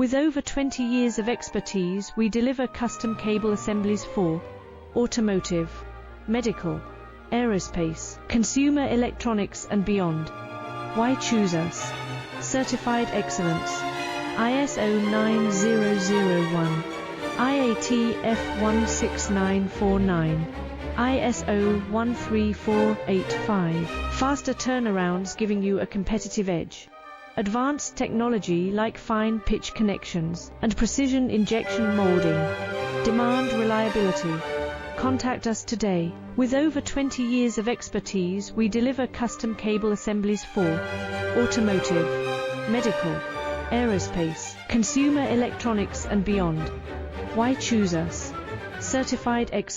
With over 20 years of expertise, we deliver custom cable assemblies for automotive, medical, aerospace, consumer electronics and beyond. Why choose us? Certified excellence. ISO 9001, IATF 16949, ISO 13485. Faster turnarounds giving you a competitive edge. Advanced technology like fine pitch connections and precision injection molding. Demand reliability. Contact us today. With over 20 years of expertise, we deliver custom cable assemblies for automotive, medical, aerospace, consumer electronics and beyond. Why choose us? Certified excellence.